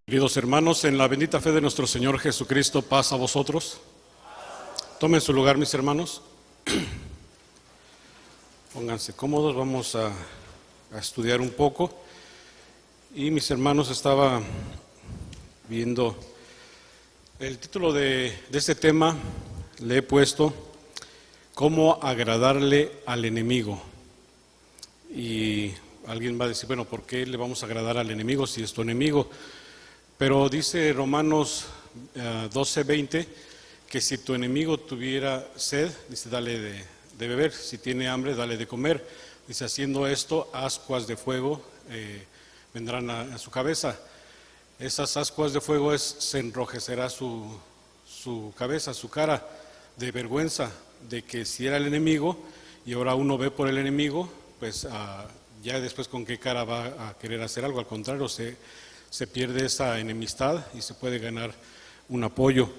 Queridos hermanos, en la bendita fe de nuestro Señor Jesucristo, paz a vosotros. Tomen su lugar, mis hermanos. Pónganse cómodos, vamos a estudiar un poco. Y mis hermanos, estaba viendo el título de este tema, le he puesto ¿Cómo agradarle al enemigo? Y alguien va a decir, bueno, ¿por qué le vamos a agradar al enemigo si es tu enemigo? Pero dice Romanos 12:20 que si tu enemigo tuviera sed, dice, dale de beber, si tiene hambre, dale de comer. Dice, haciendo esto, ascuas de fuego vendrán a su cabeza. Esas ascuas de fuego se enrojecerá su cabeza, su cara, de vergüenza, de que si era el enemigo y ahora uno ve por el enemigo, pues ya después con qué cara va a querer hacer algo. Al contrario, se pierde esa enemistad y se puede ganar un apoyo.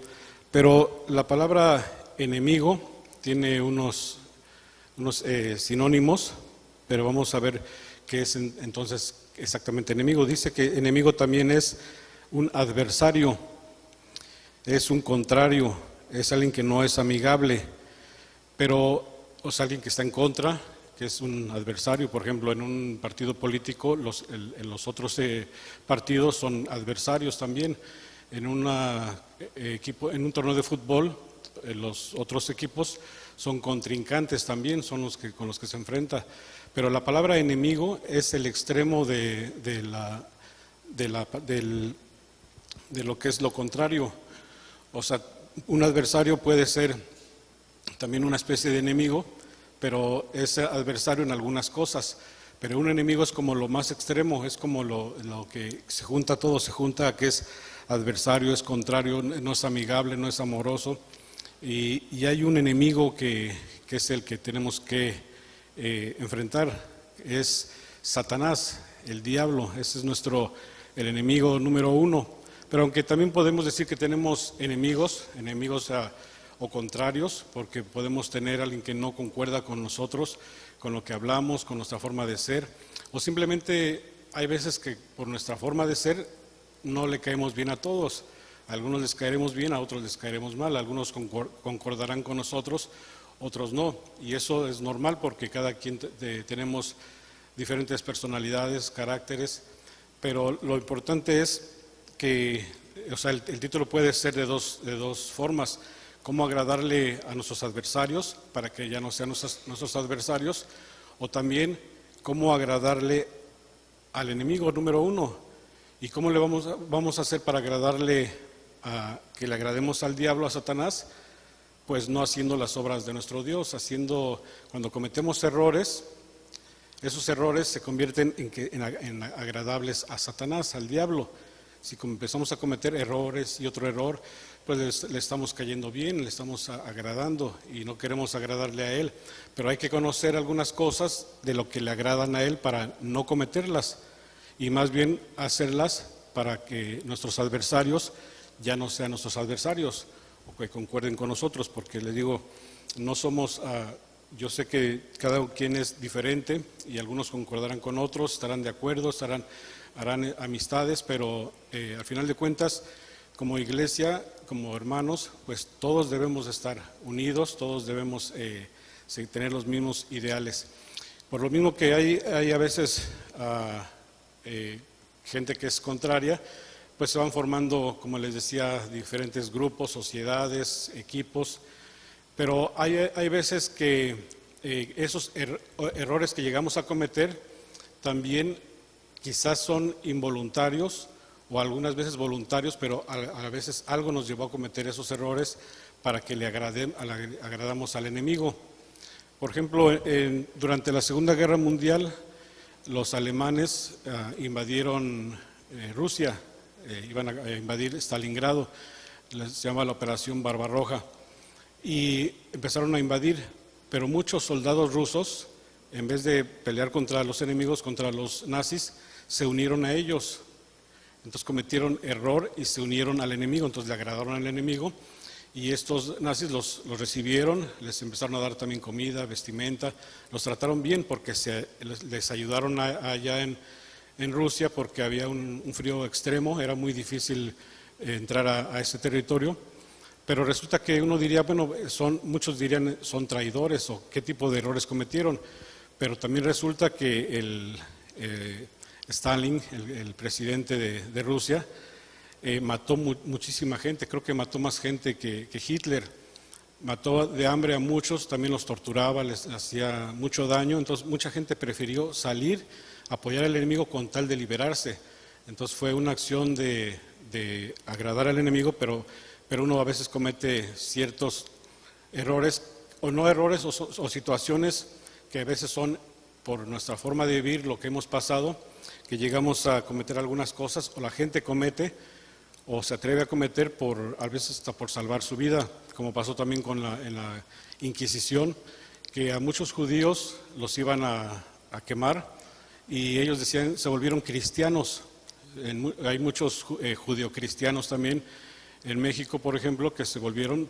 Pero la palabra enemigo tiene unos sinónimos, pero vamos a ver qué es entonces exactamente enemigo. Dice que enemigo también es un adversario, es un contrario, es alguien que no es amigable, pero es alguien que está en contra, que es un adversario. Por ejemplo, en un partido político, los otros partidos son adversarios también. En un torneo de fútbol, los otros equipos son contrincantes también, son con los que se enfrenta. Pero la palabra enemigo es el extremo de lo que es lo contrario. O sea, un adversario puede ser también una especie de enemigo, pero es adversario en algunas cosas. Pero un enemigo es como lo más extremo, es como lo que se junta todo, se junta que es adversario, es contrario, no es amigable, no es amoroso. Y hay un enemigo que es el que tenemos que enfrentar, es Satanás, el diablo. Ese es el enemigo número uno. Pero aunque también podemos decir que tenemos enemigos o contrarios, porque podemos tener a alguien que no concuerda con nosotros, con lo que hablamos, con nuestra forma de ser, o simplemente hay veces que por nuestra forma de ser no le caemos bien a todos. A algunos les caeremos bien, a otros les caeremos mal, algunos concordarán con nosotros, otros no, y eso es normal porque cada quien tenemos diferentes personalidades, caracteres, pero lo importante es que, o sea, el título puede ser de dos formas: cómo agradarle a nuestros adversarios para que ya no sean nuestros adversarios, o también cómo agradarle al enemigo número uno. ¿Y cómo le vamos a hacer para agradarle, que le agrademos al diablo, a Satanás? Pues no haciendo las obras de nuestro Dios, cuando cometemos errores, esos errores se convierten en agradables a Satanás, al diablo. Si empezamos a cometer errores y otro error, pues le estamos cayendo bien, le estamos agradando y no queremos agradarle a Él. Pero hay que conocer algunas cosas de lo que le agradan a Él para no cometerlas y más bien hacerlas para que nuestros adversarios ya no sean nuestros adversarios o que concuerden con nosotros, porque les digo, no somos... Yo sé que cada quien es diferente y algunos concordarán con otros, estarán de acuerdo, harán amistades, pero al final de cuentas, como iglesia, como hermanos, pues todos debemos estar unidos, todos debemos tener los mismos ideales. Por lo mismo que hay a veces gente que es contraria, pues se van formando, como les decía, diferentes grupos, sociedades, equipos. Pero hay veces que esos errores que llegamos a cometer también quizás son involuntarios o algunas veces voluntarios, pero a veces algo nos llevó a cometer esos errores para que le agradamos al enemigo. Por ejemplo, durante la Segunda Guerra Mundial, los alemanes invadieron Rusia, iban a invadir Stalingrado, se llama la Operación Barbarroja. Y empezaron a invadir, pero muchos soldados rusos, en vez de pelear contra los enemigos, contra los nazis, se unieron a ellos. Entonces cometieron error y se unieron al enemigo, entonces le agradaron al enemigo. Y estos nazis los recibieron, les empezaron a dar también comida, vestimenta, los trataron bien porque les ayudaron allá en en Rusia porque había un frío extremo, era muy difícil entrar a ese territorio, pero resulta que uno diría, bueno, muchos dirían son traidores o qué tipo de errores cometieron, pero también resulta que Stalin, el presidente de Rusia, mató muchísima gente, creo que mató más gente que Hitler, mató de hambre a muchos, también los torturaba, les hacía mucho daño, entonces mucha gente prefirió salir, apoyar al enemigo con tal de liberarse. Entonces fue una acción de agradar al enemigo, pero uno a veces comete ciertos errores, o no errores, o situaciones que a veces son por nuestra forma de vivir, lo que hemos pasado, que llegamos a cometer algunas cosas, o la gente comete, o se atreve a cometer a veces hasta por salvar su vida, como pasó también en la Inquisición, que a muchos judíos los iban a quemar y ellos decían, se volvieron cristianos. Hay muchos judio-cristianos también en México, por ejemplo, que se volvieron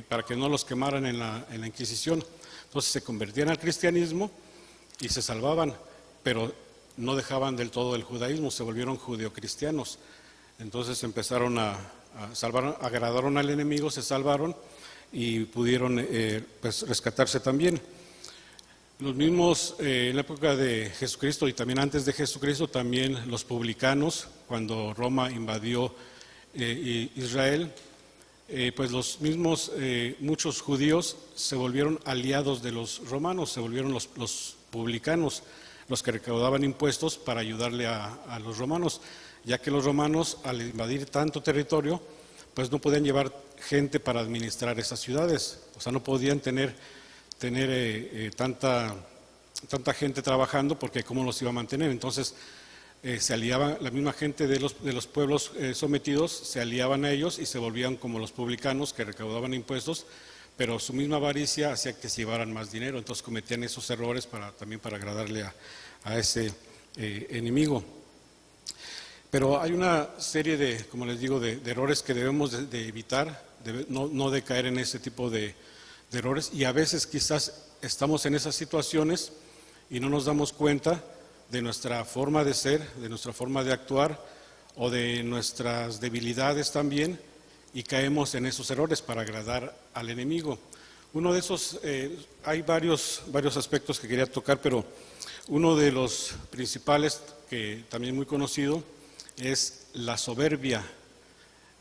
para que no los quemaran en la Inquisición. Entonces se convertían al cristianismo y se salvaban, pero no dejaban del todo el judaísmo, se volvieron judio-cristianos. Entonces empezaron a salvar, agradaron al enemigo, se salvaron y pudieron rescatarse también. Los mismos en la época de Jesucristo y también antes de Jesucristo, también los publicanos, cuando Roma invadió Israel, pues los mismos, muchos judíos se volvieron aliados de los romanos, se volvieron los publicanos, los que recaudaban impuestos para ayudarle a los romanos, ya que los romanos, al invadir tanto territorio, pues no podían llevar gente para administrar esas ciudades, o sea, no podían tener tanta gente trabajando, porque cómo los iba a mantener. Entonces se aliaban, la misma gente de los pueblos sometidos se aliaban a ellos y se volvían como los publicanos que recaudaban impuestos, pero su misma avaricia hacía que se llevaran más dinero, entonces cometían esos errores también para agradarle a ese enemigo. Pero hay una serie de, como les digo, de errores que debemos de evitar, no de caer en ese tipo de errores, y a veces quizás estamos en esas situaciones y no nos damos cuenta de nuestra forma de ser, de nuestra forma de actuar o de nuestras debilidades también, y caemos en esos errores para agradar al enemigo. Uno de esos, hay varios aspectos que quería tocar, pero uno de los principales, que también muy conocido, es la soberbia.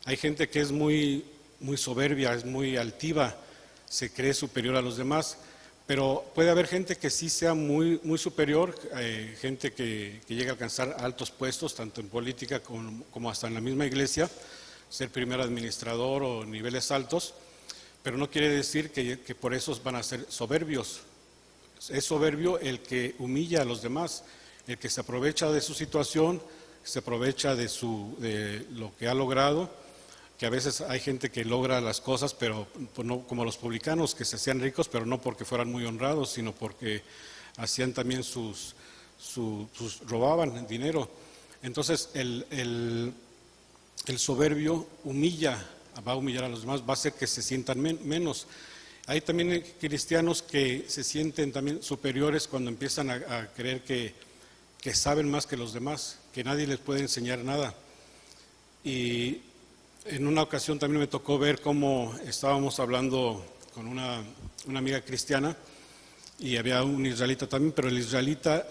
Hay gente que es muy soberbia, es muy altiva, se cree superior a los demás, pero puede haber gente que sí sea muy superior, gente que llegue a alcanzar altos puestos, tanto en política como hasta en la misma iglesia, ser primer administrador o niveles altos, pero no quiere decir que por eso van a ser soberbios. Es soberbio el que humilla a los demás, el que se aprovecha de su situación, se aprovecha de lo que ha logrado, que a veces hay gente que logra las cosas, pero no como los publicanos, que se hacían ricos, pero no porque fueran muy honrados, sino porque hacían también robaban dinero. Entonces el soberbio va a humillar a los demás, va a hacer que se sientan menos. Hay también cristianos que se sienten también superiores cuando empiezan a creer que saben más que los demás, que nadie les puede enseñar nada. Y en una ocasión también me tocó ver cómo estábamos hablando con una amiga cristiana y había un israelita también, pero el israelita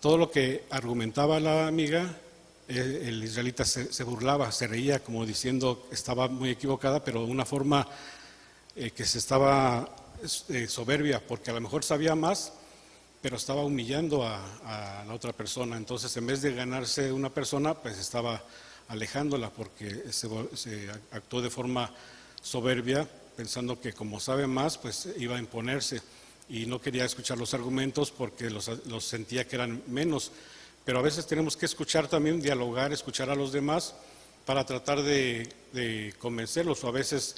todo lo que argumentaba la amiga, el israelita se burlaba, se reía como diciendo que estaba muy equivocada, pero de una forma que se estaba soberbia, porque a lo mejor sabía más, pero estaba humillando a la otra persona. Entonces, en vez de ganarse una persona, pues estaba alejándola, porque se actuó de forma soberbia, pensando que como sabe más, pues iba a imponerse, y no quería escuchar los argumentos porque los sentía que eran menos. Pero a veces tenemos que escuchar también, dialogar, escuchar a los demás para tratar de convencerlos, o a veces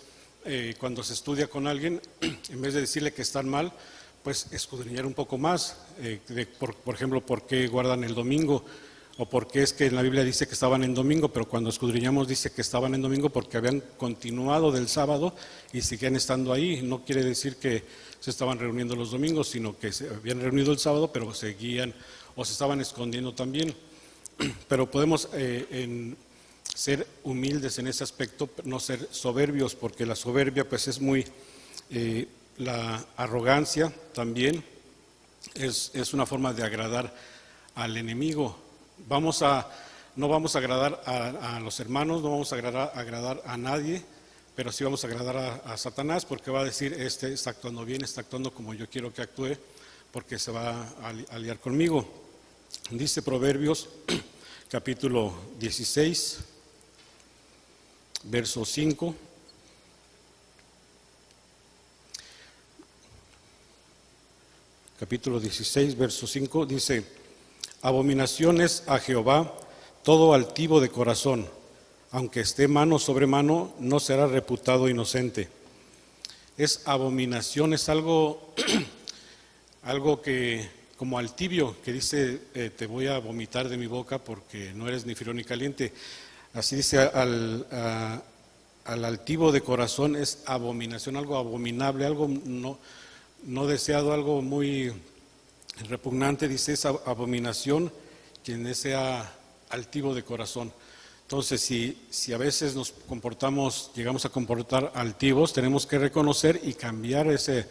cuando se estudia con alguien, en vez de decirle que están mal, pues escudriñar un poco más, por ejemplo, por qué guardan el domingo, o por qué es que en la Biblia dice que estaban en domingo, pero cuando escudriñamos dice que estaban en domingo porque habían continuado del sábado y seguían estando ahí. No quiere decir que se estaban reuniendo los domingos, sino que se habían reunido el sábado, pero seguían o se estaban escondiendo también. Pero podemos ser humildes en ese aspecto, no ser soberbios, porque la soberbia pues es muy, la arrogancia también es una forma de agradar al enemigo. No vamos a agradar a los hermanos, no vamos a agradar a nadie, pero sí vamos a agradar a Satanás, porque va a decir, este está actuando bien, está actuando como yo quiero que actúe, porque se va a aliar conmigo. Dice Proverbios capítulo 16, verso 5. Capítulo 16, verso 5, dice: abominaciones a Jehová todo altivo de corazón, aunque esté mano sobre mano, no será reputado inocente. Es abominación, es algo, algo que, como altivio, que dice, te voy a vomitar de mi boca porque no eres ni frío ni caliente. Así dice al altivo de corazón, es abominación, algo abominable, algo no deseado, algo muy repugnante. Dice, esa abominación quien sea altivo de corazón. Entonces, si a veces llegamos a comportar altivos, tenemos que reconocer y cambiar ese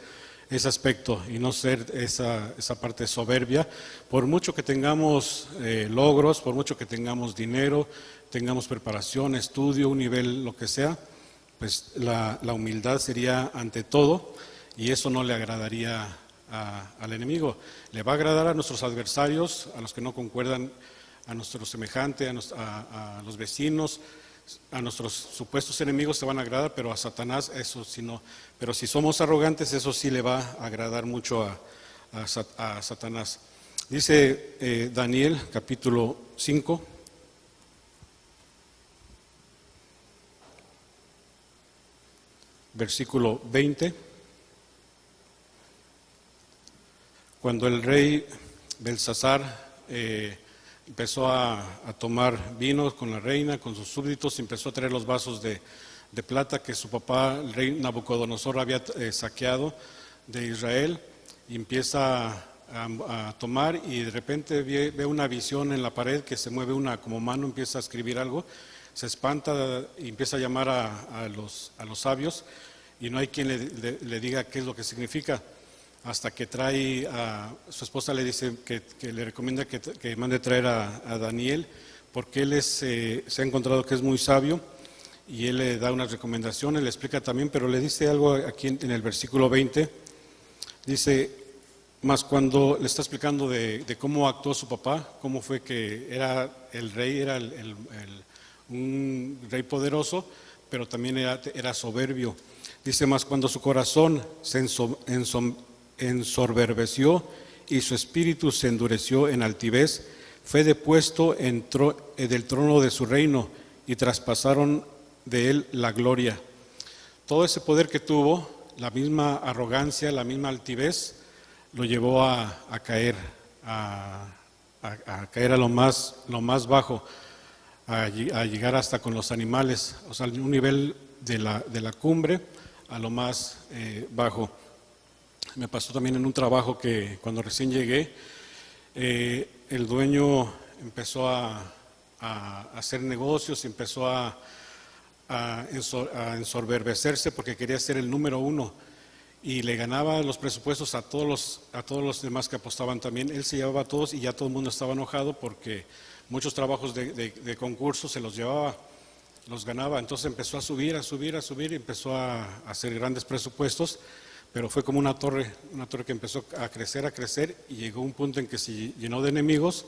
aspecto y no ser esa parte soberbia. Por mucho que tengamos logros, por mucho que tengamos dinero, tengamos preparación, estudio, un nivel, lo que sea, pues la humildad sería ante todo, y eso no le agradaría al enemigo. Le va a agradar a nuestros adversarios, a los que no concuerdan, a nuestros semejantes, a los vecinos, a nuestros supuestos enemigos se van a agradar, pero a Satanás eso sí no. Pero si somos arrogantes, eso sí le va a agradar mucho a Satanás. Dice Daniel capítulo 5, versículo 20. Cuando el rey Belsasar empezó a tomar vino con la reina, con sus súbditos, empezó a traer los vasos de plata que su papá, el rey Nabucodonosor, había saqueado de Israel, y empieza a tomar, y de repente ve una visión en la pared que se mueve una como mano, empieza a escribir algo, se espanta y empieza a llamar a los sabios, y no hay quien le diga qué es lo que significa. Hasta que trae su esposa, le dice que le recomienda que mande traer a Daniel, porque él se ha encontrado que es muy sabio, y él le da unas recomendaciones, le explica también, pero le dice algo aquí en el versículo 20, dice, más cuando le está explicando de cómo actuó su papá, cómo fue que era el rey, era un rey poderoso, pero también era soberbio. Dice, más cuando su corazón se ensoberbeció y su espíritu se endureció en altivez, fue depuesto del trono de su reino, y traspasaron de él la gloria. Todo ese poder que tuvo, la misma arrogancia, la misma altivez, lo llevó a caer, a caer a lo más bajo, a llegar hasta con los animales, o sea, un nivel de la cumbre a lo más bajo. Me pasó también en un trabajo que cuando recién llegué, el dueño empezó a hacer negocios, empezó a ensoberbecerse porque quería ser el número uno, y le ganaba los presupuestos a todos los demás que apostaban también. Él se llevaba a todos y ya todo el mundo estaba enojado porque muchos trabajos de concurso se los llevaba, los ganaba. Entonces empezó a subir y empezó a hacer grandes presupuestos. Pero fue como una torre que empezó a crecer, y llegó un punto en que se llenó de enemigos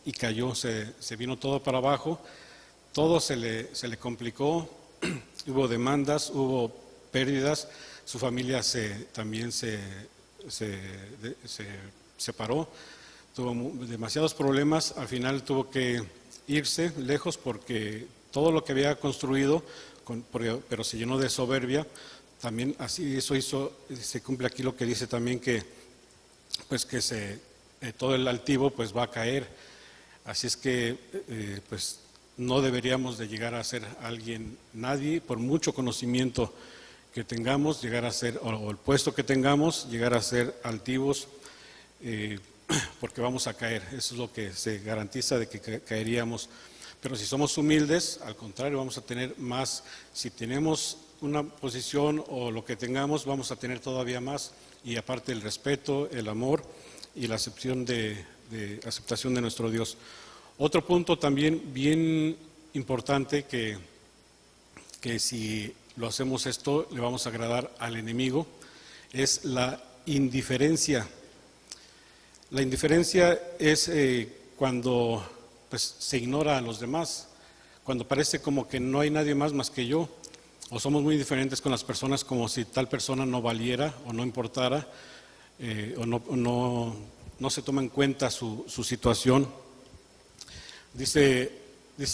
y cayó, se vino todo para abajo, todo se le complicó, hubo demandas, hubo pérdidas, su familia también se separó, tuvo demasiados problemas, al final tuvo que irse lejos porque todo lo que había construido, pero se llenó de soberbia. También así se cumple aquí lo que dice también que todo el altivo pues va a caer. Así es que pues no deberíamos de llegar a ser nadie, por mucho conocimiento que tengamos, llegar a ser, o el puesto que tengamos, llegar a ser altivos, porque vamos a caer. Eso es lo que se garantiza de que caeríamos. Pero si somos humildes, al contrario, vamos a tener más. Si tenemos una posición o lo que tengamos, vamos a tener todavía más. Y aparte el respeto, el amor y la aceptación de nuestro Dios. Otro punto también bien importante que si lo hacemos esto le vamos a agradar al enemigo, es la indiferencia. La indiferencia es cuando pues, se ignora a los demás, cuando parece como que no hay nadie más que yo, o somos muy diferentes con las personas como si tal persona no valiera o no importara, o no se toma en cuenta su situación. Dice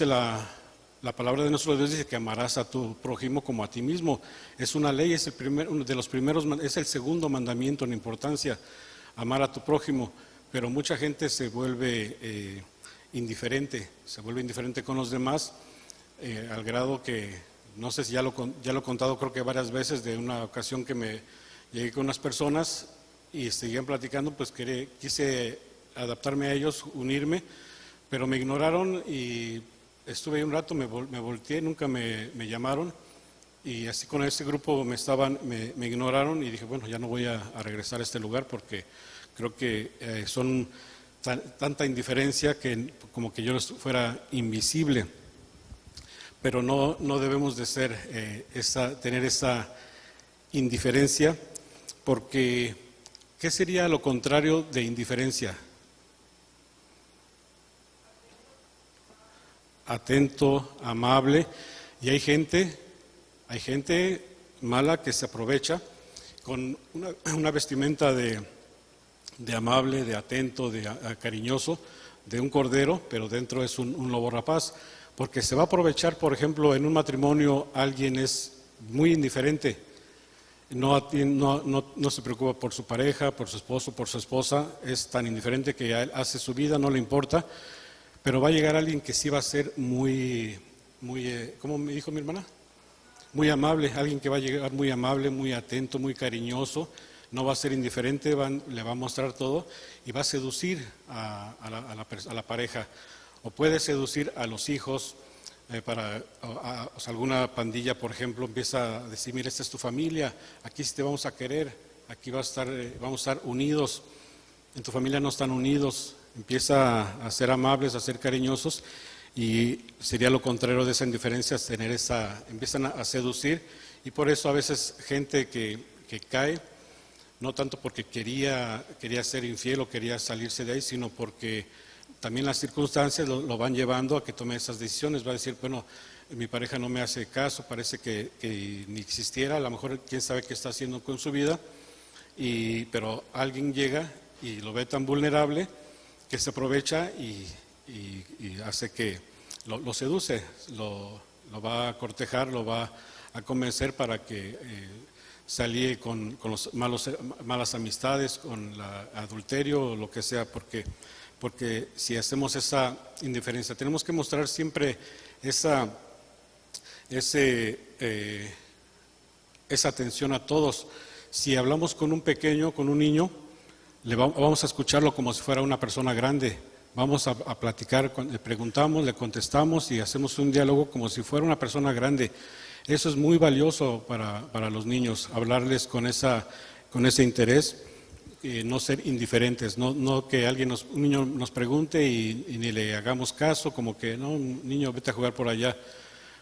la palabra de nuestro Dios, dice que amarás a tu prójimo como a ti mismo. Es una ley, es uno de los primeros, es el segundo mandamiento en importancia, amar a tu prójimo. Pero mucha gente se vuelve indiferente con los demás, al grado que, no sé si ya lo he contado, creo que varias veces, de una ocasión que me llegué con unas personas y seguían platicando, pues quise adaptarme a ellos, unirme, pero me ignoraron y estuve ahí un rato, me volteé, nunca me llamaron, y así con ese grupo me ignoraron, y dije, bueno, ya no voy a regresar a este lugar porque creo que son tanta indiferencia que como que yo fuera invisible. Pero no debemos de ser tener esa indiferencia, porque ¿qué sería lo contrario de indiferencia? Atento, amable. Y hay gente mala que se aprovecha con una vestimenta de amable, de atento, de cariñoso, de un cordero, pero dentro es un lobo rapaz, porque se va a aprovechar. Por ejemplo, en un matrimonio alguien es muy indiferente, no se preocupa por su pareja, por su esposo, por su esposa, es tan indiferente que hace su vida, no le importa, pero va a llegar alguien que sí va a ser muy, ¿cómo me dijo mi hermana? Muy amable, alguien que va a llegar muy amable, muy atento, muy cariñoso, no va a ser indiferente, le va a mostrar todo y va a seducir a la pareja, o puede seducir a los hijos. O sea, alguna pandilla, por ejemplo, empieza a decir, mira, esta es tu familia, aquí sí te vamos a querer, aquí vamos a estar unidos. En tu familia no están unidos. Empieza a ser amables, a ser cariñosos, y sería lo contrario de esa indiferencia, empiezan a seducir, y por eso a veces gente que cae, no tanto porque quería ser infiel o quería salirse de ahí, sino porque también las circunstancias lo van llevando a que tome esas decisiones. Va a decir, bueno, mi pareja no me hace caso, parece que ni existiera, a lo mejor quién sabe qué está haciendo con su vida, pero alguien llega y lo ve tan vulnerable que se aprovecha y hace que lo seduce, lo va a cortejar, lo va a convencer para que se alíe con los malas amistades, con el adulterio o lo que sea, porque si hacemos esa indiferencia, tenemos que mostrar siempre esa atención a todos. Si hablamos con un pequeño, con un niño, vamos a escucharlo como si fuera una persona grande. Vamos a platicar, le preguntamos, le contestamos y hacemos un diálogo como si fuera una persona grande. Eso es muy valioso para los niños, hablarles con ese interés, no ser indiferentes, no que un niño nos pregunte y ni le hagamos caso, como que no, niño, vete a jugar por allá.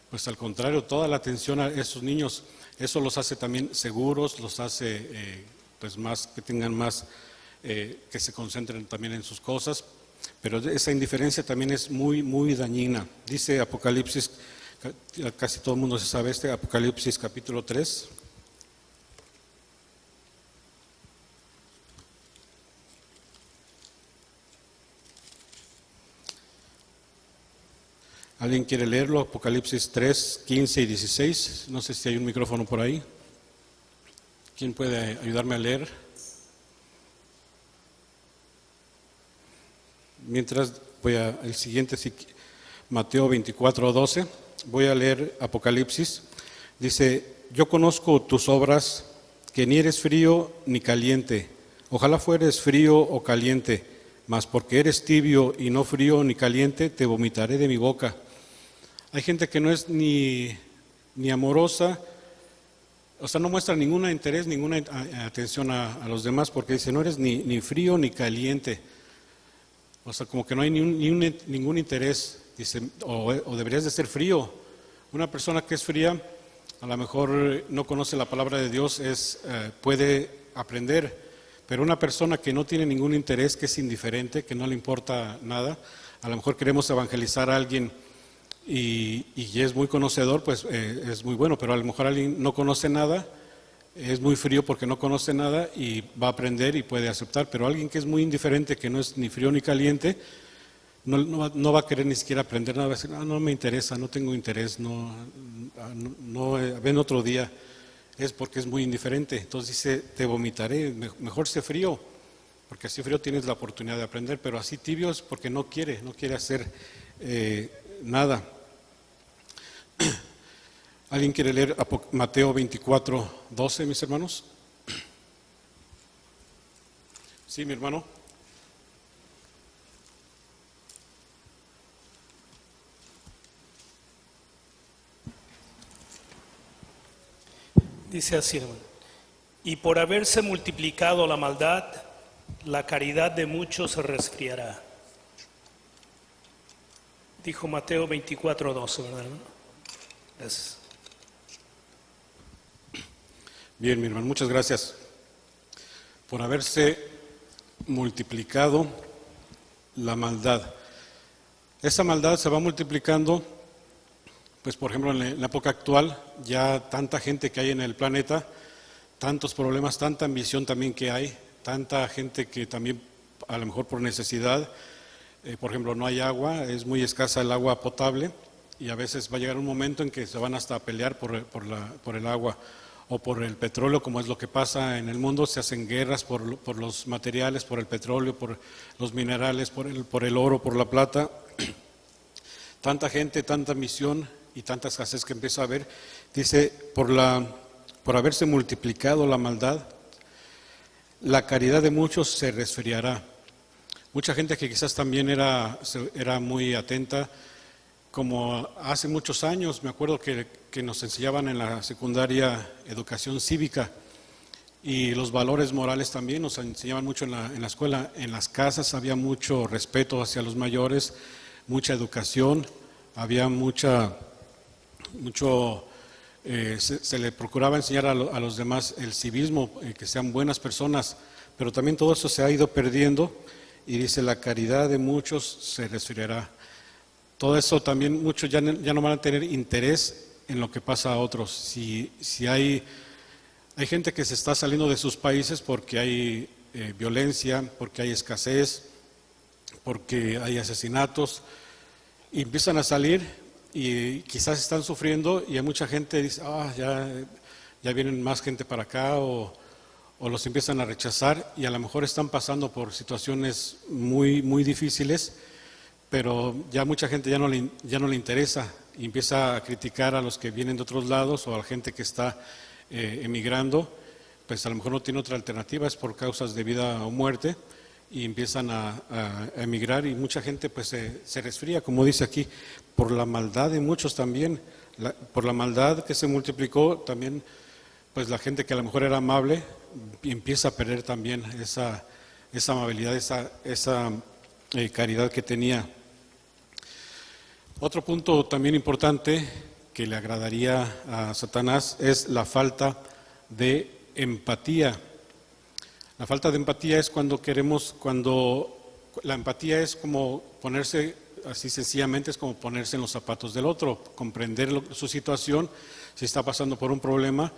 Pues al contrario, toda la atención a esos niños, eso los hace también seguros, los hace pues más, que tengan más, que se concentren también en sus cosas. Pero esa indiferencia también es muy, muy dañina. Dice Apocalipsis, casi todo el mundo se sabe Apocalipsis capítulo 3. ¿Alguien quiere leerlo? Apocalipsis 3, 15 y 16. No sé si hay un micrófono por ahí. ¿Quién puede ayudarme a leer? Mientras el siguiente, Mateo 24:12. Voy a leer Apocalipsis. Dice: yo conozco tus obras, que ni eres frío ni caliente. Ojalá fueres frío o caliente, mas porque eres tibio y no frío ni caliente, te vomitaré de mi boca. Hay gente que no es ni amorosa, o sea, no muestra ningún interés, ninguna atención a los demás, porque dice: no eres ni frío ni caliente. O sea, como que no hay ningún interés, dice, o deberías de ser frío. Una persona que es fría, a lo mejor no conoce la palabra de Dios, puede aprender, pero una persona que no tiene ningún interés, que es indiferente, que no le importa nada, a lo mejor queremos evangelizar a alguien y es muy conocedor, pues es muy bueno, pero a lo mejor alguien no conoce nada, es muy frío porque no conoce nada y va a aprender y puede aceptar, pero alguien que es muy indiferente, que no es ni frío ni caliente, no va a querer ni siquiera aprender nada, va a decir: no me interesa, no tengo interés, ven otro día. Es porque es muy indiferente. Entonces dice: te vomitaré, mejor sé frío, porque así frío tienes la oportunidad de aprender, pero así tibio es porque no quiere hacer nada. ¿Alguien quiere leer Mateo 24:12, mis hermanos? Sí, mi hermano. Dice así, hermano: y por haberse multiplicado la maldad, la caridad de muchos se resfriará. Dijo Mateo 24:12, ¿verdad, hermano? Gracias. Bien, mi hermano, muchas gracias. Por haberse multiplicado la maldad. Esa maldad se va multiplicando, pues por ejemplo en la época actual, ya tanta gente que hay en el planeta, tantos problemas, tanta ambición también que hay, tanta gente que también a lo mejor por necesidad, por ejemplo no hay agua, es muy escasa el agua potable y a veces va a llegar un momento en que se van hasta a pelear por el agua o por el petróleo, como es lo que pasa en el mundo. Se hacen guerras por los materiales, por el petróleo, por los minerales, por el oro, por la plata. Tanta gente, tanta ambición y tanta escasez que empieza a haber. Dice: por haberse multiplicado la maldad, la caridad de muchos se resfriará. Mucha gente que quizás también era muy atenta, como hace muchos años, me acuerdo que nos enseñaban en la secundaria educación cívica y los valores morales también nos enseñaban mucho en la escuela. En las casas había mucho respeto hacia los mayores, mucha educación, había se le procuraba enseñar a los demás el civismo, que sean buenas personas, pero también todo eso se ha ido perdiendo y dice: la caridad de muchos se resfriará. Todo eso también, muchos ya no van a tener interés en lo que pasa a otros. Si hay gente que se está saliendo de sus países porque hay violencia, porque hay escasez, porque hay asesinatos, y empiezan a salir y quizás están sufriendo y hay mucha gente que dice: ya vienen más gente para acá, o los empiezan a rechazar y a lo mejor están pasando por situaciones muy, muy difíciles, pero ya mucha gente ya no le interesa y empieza a criticar a los que vienen de otros lados o a la gente que está emigrando, pues a lo mejor no tiene otra alternativa, es por causas de vida o muerte, y empiezan a emigrar y mucha gente pues se resfría, como dice aquí, por la maldad de muchos también, por la maldad que se multiplicó también, pues la gente que a lo mejor era amable empieza a perder también esa amabilidad, esa caridad que tenía. Otro punto también importante que le agradaría a Satanás es la falta de empatía. La falta de empatía es cuando la empatía es como ponerse, así sencillamente, es como ponerse en los zapatos del otro, comprender su situación, si está pasando por un problema,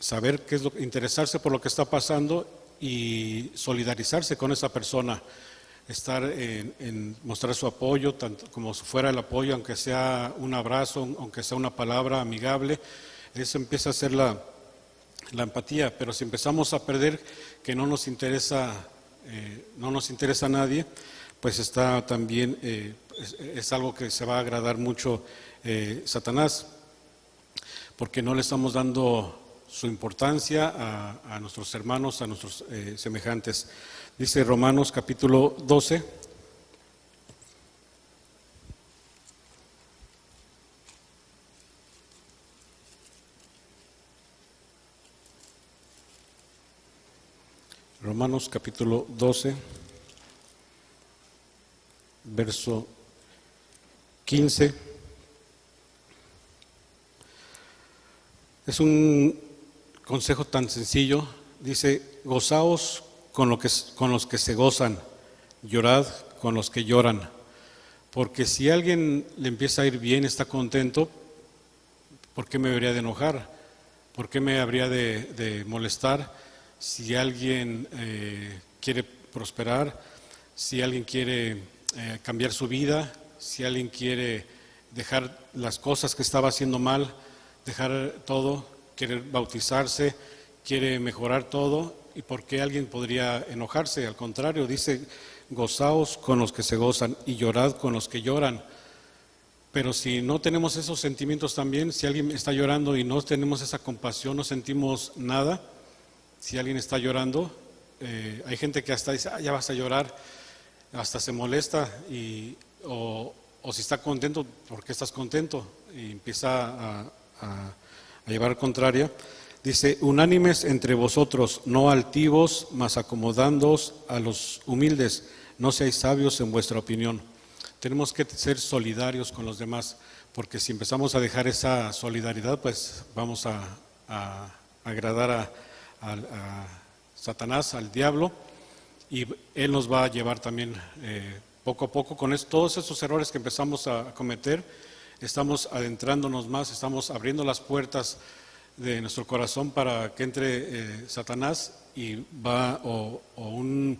saber interesarse por lo que está pasando y solidarizarse con esa persona, estar en mostrar su apoyo, tanto como si fuera el apoyo, aunque sea un abrazo, aunque sea una palabra amigable. Eso empieza a ser la empatía. Pero si empezamos a perder, que no nos interesa a nadie, pues está también, es algo que se va a agradar mucho Satanás, porque no le estamos dando su importancia a nuestros hermanos, a nuestros semejantes. Dice Romanos capítulo 12. Romanos capítulo 12, verso 15. Es un consejo tan sencillo. Dice, gozaos con los que se gozan, llorad con los que lloran. Porque si a alguien le empieza a ir bien, está contento, ¿por qué me debería de enojar? ¿Por qué me habría de molestar? Si alguien quiere prosperar, si alguien quiere cambiar su vida, si alguien quiere dejar las cosas que estaba haciendo mal, dejar todo, quiere bautizarse, quiere mejorar todo, ¿y por qué alguien podría enojarse? Al contrario, dice, gozaos con los que se gozan y llorad con los que lloran. Pero si no tenemos esos sentimientos también, si alguien está llorando y no tenemos esa compasión, no sentimos nada. Si alguien está llorando, hay gente que hasta dice, ya vas a llorar, hasta se molesta, o si está contento, ¿por qué estás contento? Y empieza a llevar contraria. Dice, unánimes entre vosotros, no altivos, mas acomodándoos a los humildes, no seáis sabios en vuestra opinión. Tenemos que ser solidarios con los demás, porque si empezamos a dejar esa solidaridad, pues vamos a agradar a Satanás, al diablo, y él nos va a llevar también poco a poco con todos esos errores que empezamos a cometer. Estamos adentrándonos más, estamos abriendo las puertas de nuestro corazón para que entre Satanás y va o un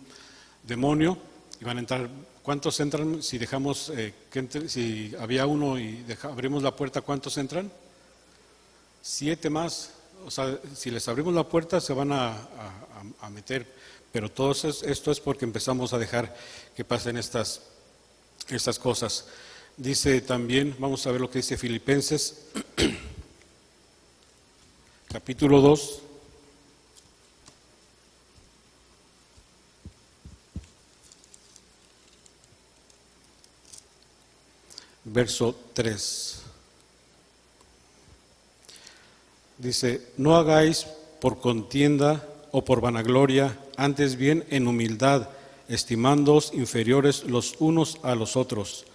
demonio y van a entrar. ¿Cuántos entran? Si dejamos si había uno y abrimos la puerta, ¿cuántos entran? 7 más. O sea, si les abrimos la puerta se van a meter, pero todo esto es porque empezamos a dejar que pasen estas cosas. Dice también, vamos a ver lo que dice Filipenses, capítulo 2. Verso 3. Dice, no hagáis por contienda o por vanagloria, antes bien en humildad, estimándoos inferiores los unos a los otros.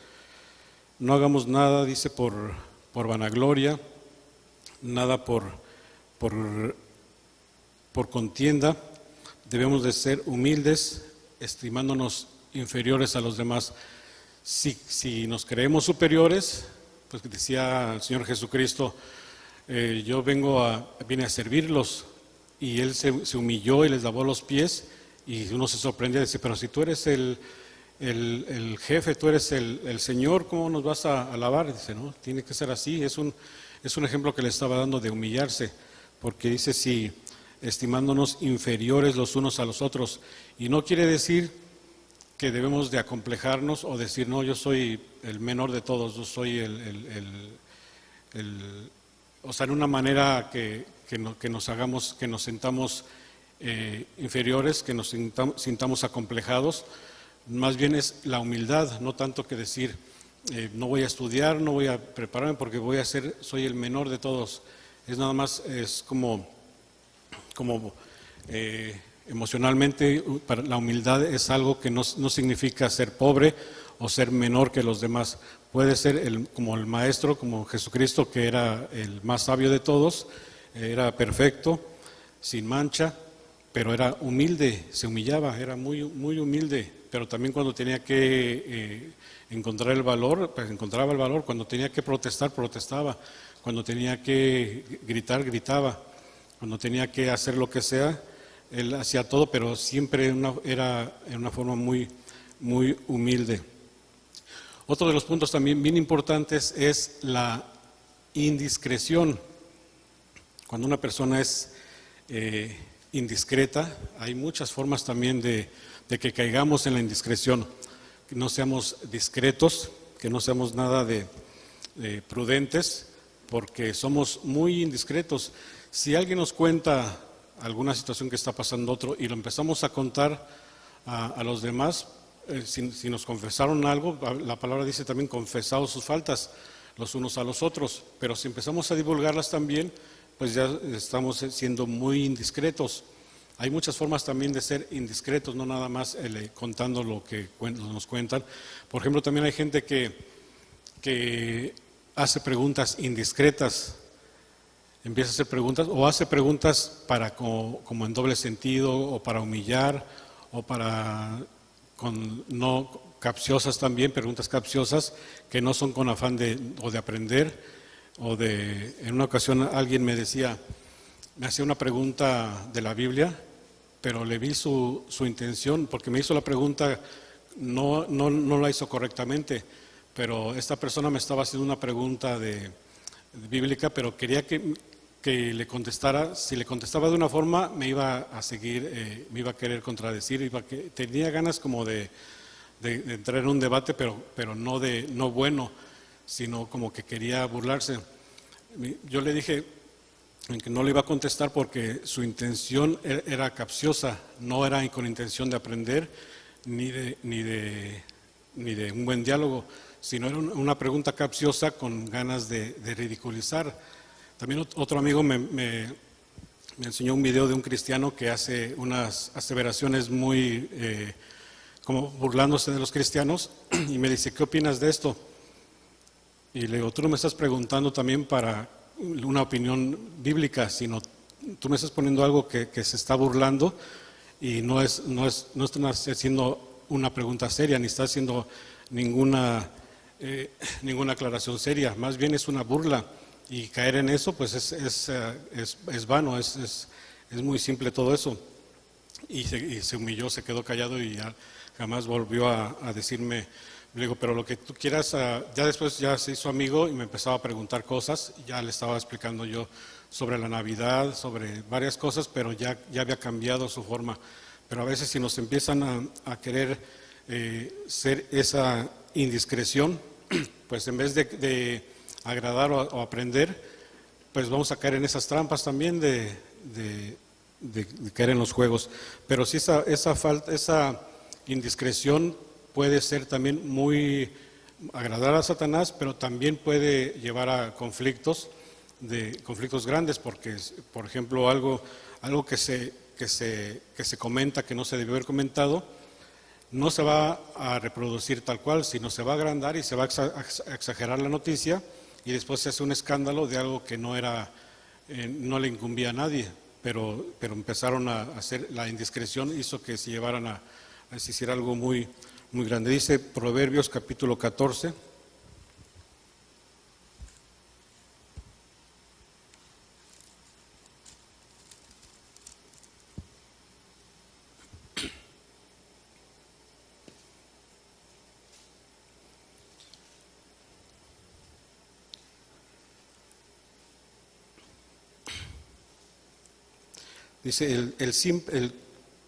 No hagamos nada, dice, por vanagloria, nada por contienda. Debemos de ser humildes, estimándonos inferiores a los demás. Si nos creemos superiores, pues decía el Señor Jesucristo, yo vine a servirlos, y Él se humilló y les lavó los pies, y uno se sorprende y dice, pero si tú eres el jefe, tú eres el Señor, ¿cómo nos vas a lavar? Dice, no, tiene que ser así. Es un ejemplo que le estaba dando de humillarse, porque dice, si estimándonos inferiores los unos a los otros, y no quiere decir que debemos de acomplejarnos o decir, no, yo soy el menor de todos, yo soy o sea, en una manera que nos hagamos, que nos sintamos inferiores, que nos sintamos acomplejados. Más bien es la humildad, no tanto que decir, no voy a estudiar, no voy a prepararme porque soy el menor de todos. Es nada más, es como emocionalmente, la humildad es algo que no significa ser pobre o ser menor que los demás. Puede ser como el maestro, como Jesucristo, que era el más sabio de todos, era perfecto, sin mancha, pero era humilde, se humillaba, era muy, muy humilde, pero también cuando tenía que encontrar el valor, pues encontraba el valor, cuando tenía que protestar, protestaba, cuando tenía que gritar, gritaba, cuando tenía que hacer lo que sea, él hacía todo, pero siempre era en una forma muy, muy humilde. Otro de los puntos también bien importantes es la indiscreción. Cuando una persona es indiscreta, hay muchas formas también de que caigamos en la indiscreción. que no seamos discretos, que no seamos nada de prudentes, porque somos muy indiscretos. Si alguien nos cuenta alguna situación que está pasando otro y lo empezamos a contar a los demás, si nos confesaron algo, la palabra dice también confesaos sus faltas los unos a los otros, pero si empezamos a divulgarlas también, pues ya estamos siendo muy indiscretos. Hay muchas formas también de ser indiscretos, no nada más contando lo que nos cuentan. Por ejemplo, también hay gente que hace preguntas indiscretas, empieza a hacer preguntas o hace preguntas para como en doble sentido o para humillar o para no capciosas también, preguntas capciosas que no son con afán de aprender en una ocasión alguien me hacía una pregunta de la Biblia, pero le vi su intención, porque me hizo la pregunta, no la hizo correctamente, pero esta persona me estaba haciendo una pregunta bíblica, pero quería que le contestara. Si le contestaba de una forma, me iba a seguir, me iba a querer contradecir, tenía ganas como de entrar en un debate, pero no bueno, sino como que quería burlarse. Yo le dije que no le iba a contestar porque su intención era capciosa, no era con intención de aprender ni de un buen diálogo, sino era una pregunta capciosa con ganas de ridiculizar. También otro amigo me enseñó un video de un cristiano que hace unas aseveraciones muy como burlándose de los cristianos y me dice, ¿qué opinas de esto? Y le digo, tú no me estás preguntando también para una opinión bíblica, sino tú me estás poniendo algo que se está burlando y no estás haciendo una pregunta seria, ni estás haciendo ninguna aclaración seria, más bien es una burla, y caer en eso pues es vano, es muy simple todo eso. Y se humilló, se quedó callado y ya jamás volvió a decirme. Le digo, pero lo que tú quieras, ya después ya se hizo amigo y me empezaba a preguntar cosas, ya le estaba explicando yo sobre la Navidad, sobre varias cosas, pero ya había cambiado su forma. Pero a veces si nos empiezan a querer ser esa indiscreción, pues en vez de agradar o aprender, pues vamos a caer en esas trampas también de caer en los juegos. Pero si esa indiscreción puede ser también muy agradar a Satanás, pero también puede llevar a conflictos grandes, porque, por ejemplo, algo que se comenta que no se debió haber comentado, no se va a reproducir tal cual, sino se va a agrandar y se va a exagerar la noticia y después se hace un escándalo de algo que no le incumbía a nadie, pero empezaron a hacer, la indiscreción hizo que se llevaran se hiciera algo muy grande. Dice Proverbios capítulo 14. Dice el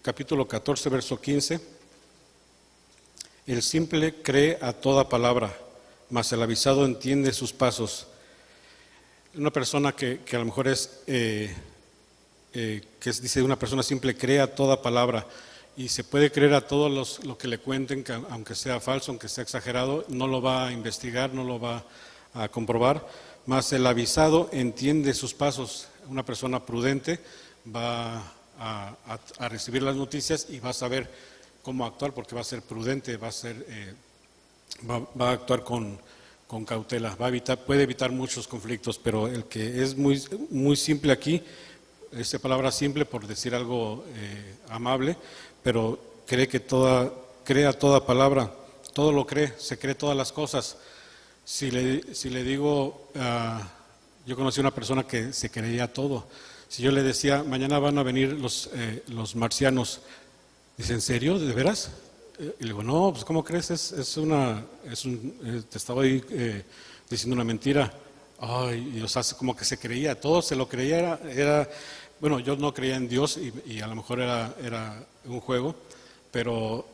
capítulo 14, verso 15. El simple cree a toda palabra, mas el avisado entiende sus pasos. Una persona que a lo mejor dice una persona simple, cree a toda palabra, y se puede creer a todo lo que le cuenten, que aunque sea falso, aunque sea exagerado, no lo va a investigar, no lo va a comprobar, mas el avisado entiende sus pasos. Una persona prudente va a recibir las noticias y va a saber cómo actuar, porque va a ser prudente, va a actuar con cautela, puede evitar muchos conflictos. Pero el que es muy simple aquí, esa palabra simple por decir algo amable, pero cree a toda palabra, todo lo cree, se cree todas las cosas. Si le digo, yo conocí a una persona que se creía todo. Si yo le decía, mañana van a venir los marcianos, dice, ¿en serio? ¿De veras? Y le digo, no, pues ¿cómo crees? Te estaba diciendo una mentira. Ay, y como que se creía, todo se lo creía, bueno, yo no creía en Dios y a lo mejor era un juego, pero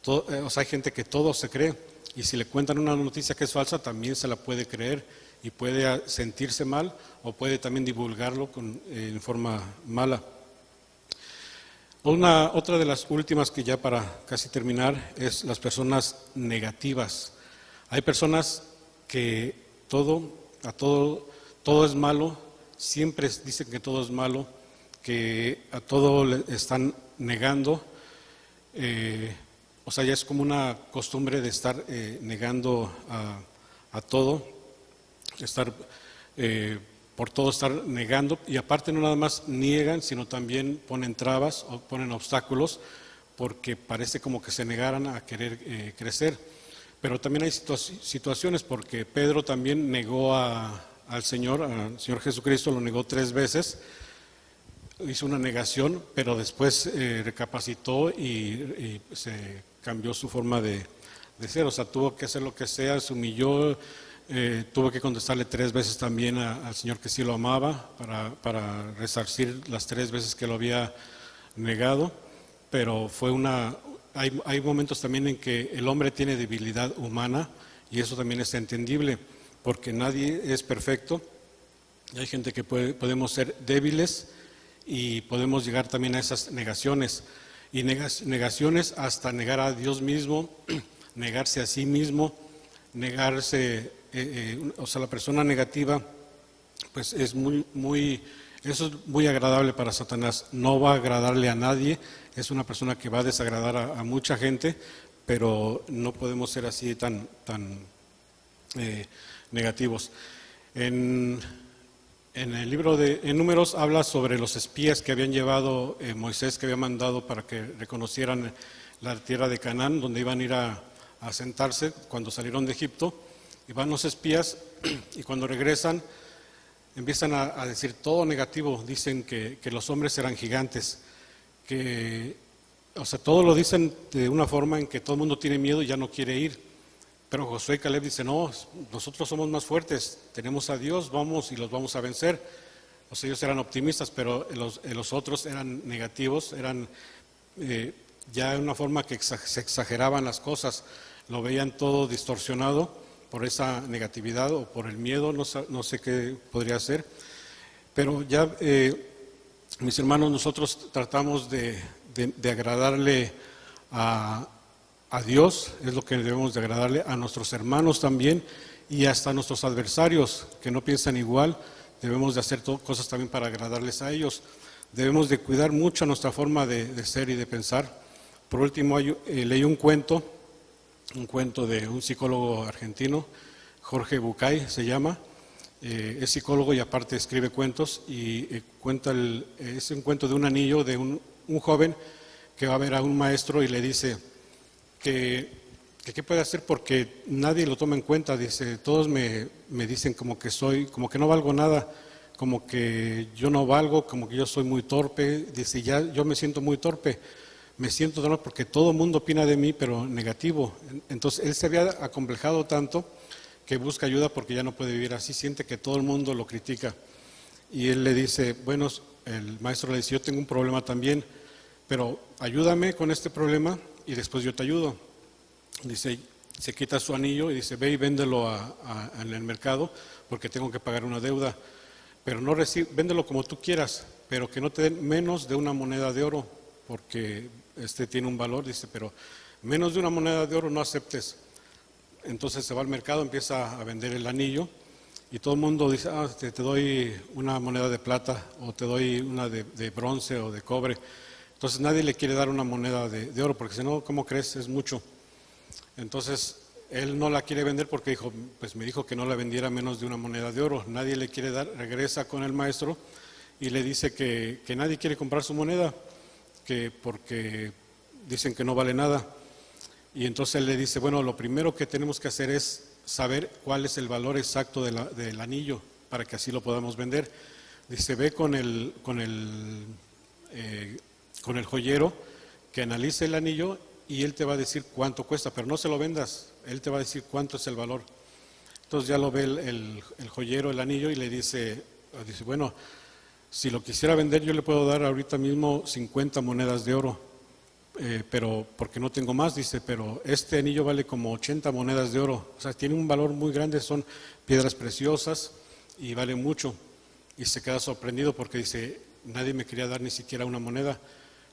O sea, hay gente que todo se cree, y si le cuentan una noticia que es falsa, también se la puede creer y puede sentirse mal, o puede también divulgarlo en forma mala. Otra de las últimas, que ya para casi terminar, es las personas negativas. Hay personas que todo es malo, siempre dicen que todo es malo, que a todo le están negando. O sea, ya es como una costumbre de estar negando a todo, por todo estar negando, y aparte no nada más niegan, sino también ponen trabas o ponen obstáculos, porque parece como que se negaran a querer crecer. Pero también hay situaciones, porque Pedro también negó al Señor Jesucristo, lo negó 3 veces, hizo una negación, pero después recapacitó y se cambió su forma de ser. O sea, tuvo que hacer lo que sea, se humilló, tuvo que contestarle 3 veces también al Señor que sí lo amaba, para resarcir las 3 veces que lo había negado. Pero hay momentos también en que el hombre tiene debilidad humana, y eso también es entendible, porque nadie es perfecto. Hay gente que podemos ser débiles, y podemos llegar también a esas negaciones, y negaciones hasta negar a Dios mismo, negarse a sí mismo, negarse, o sea, la persona negativa, pues eso es muy agradable para Satanás. No va a agradarle a nadie, es una persona que va a desagradar a mucha gente, pero no podemos ser así tan negativos. En el libro de Números habla sobre los espías que habían llevado Moisés, que había mandado para que reconocieran la tierra de Canaán, donde iban a ir a asentarse cuando salieron de Egipto. Y van los espías, y cuando regresan empiezan a decir todo negativo. Dicen que los hombres eran gigantes, o sea, todo lo dicen de una forma en que todo el mundo tiene miedo y ya no quiere ir. Pero Josué y Caleb dicen, no, nosotros somos más fuertes, tenemos a Dios, vamos y los vamos a vencer. O sea, ellos eran optimistas, pero los otros eran negativos, eran ya de una forma que se exageraban las cosas, lo veían todo distorsionado por esa negatividad o por el miedo, no sé qué podría ser. Pero ya, mis hermanos, nosotros tratamos de agradarle a Dios, es lo que debemos de agradarle, a nuestros hermanos también, y hasta a nuestros adversarios que no piensan igual. Debemos de hacer cosas también para agradarles a ellos. Debemos de cuidar mucho nuestra forma de ser y de pensar. Por último, leí un cuento de un psicólogo argentino, Jorge Bucay se llama. Es psicólogo y aparte escribe cuentos, y es un cuento de un anillo de un joven que va a ver a un maestro y le dice que qué puede hacer porque nadie lo toma en cuenta. Dice, todos me dicen como que no valgo nada, como que yo no valgo, como que yo soy muy torpe. Dice, ya yo me siento muy torpe, porque todo el mundo opina de mí, pero negativo. Entonces él se había acomplejado tanto que busca ayuda porque ya no puede vivir así, siente que todo el mundo lo critica. Y él le dice, bueno, el maestro le dice, yo tengo un problema también, pero ayúdame con este problema y después yo te ayudo. Dice, se quita su anillo y dice, ve y véndelo en el mercado porque tengo que pagar una deuda, pero véndelo como tú quieras, pero que no te den menos de una moneda de oro, porque tiene un valor. Dice, pero menos de una moneda de oro no aceptes. Entonces se va al mercado, empieza a vender el anillo, y todo el mundo dice, te doy una moneda de plata, o te doy una de bronce o de cobre. Entonces nadie le quiere dar una moneda de oro, porque si no, ¿cómo crees? Es mucho. Entonces él no la quiere vender porque dijo, pues me dijo que no la vendiera menos de una moneda de oro. Nadie le quiere dar, regresa con el maestro y le dice que nadie quiere comprar su moneda, porque dicen que no vale nada. Y entonces él le dice, bueno, lo primero que tenemos que hacer es saber cuál es el valor exacto del anillo, para que así lo podamos vender. Dice, ve con el joyero, que analice el anillo, y él te va a decir cuánto cuesta, pero no se lo vendas, él te va a decir cuánto es el valor. Entonces ya lo ve el joyero, el anillo, y le dice, bueno, si lo quisiera vender, yo le puedo dar ahorita mismo 50 monedas de oro, pero porque no tengo más, dice, pero este anillo vale como 80 monedas de oro, o sea, tiene un valor muy grande, son piedras preciosas y vale mucho. Y se queda sorprendido porque dice, nadie me quería dar ni siquiera una moneda.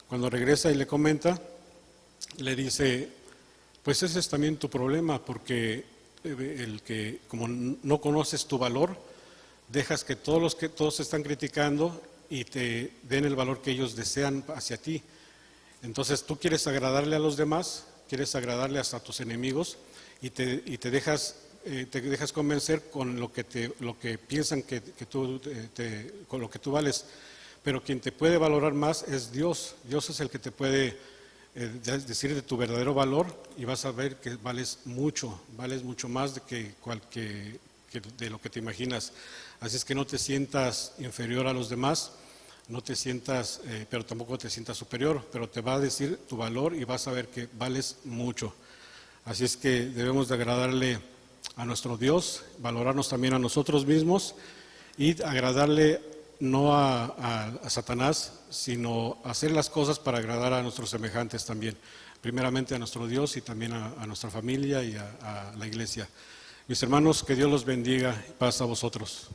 Cuando regresa y le comenta, le dice, pues ese es también tu problema, porque el que como no conoces tu valor, dejas que todos se están criticando y te den el valor que ellos desean hacia ti. Entonces tú quieres agradarle a los demás, quieres agradarle hasta a tus enemigos y te dejas convencer con lo que piensan con lo que tú vales. Pero quien te puede valorar más es Dios. Dios es el que te puede decir de tu verdadero valor y vas a ver que vales mucho más de lo que te imaginas. Así es que no te sientas inferior a los demás. No te sientas, pero tampoco te sientas superior, pero te va a decir tu valor y vas a ver que vales mucho. Así es que debemos de agradarle a nuestro Dios, valorarnos también a nosotros mismos y agradarle no a Satanás, sino hacer las cosas para agradar a nuestros semejantes también. Primeramente a nuestro Dios y también a nuestra familia y a la iglesia. Mis hermanos, que Dios los bendiga y paz a vosotros.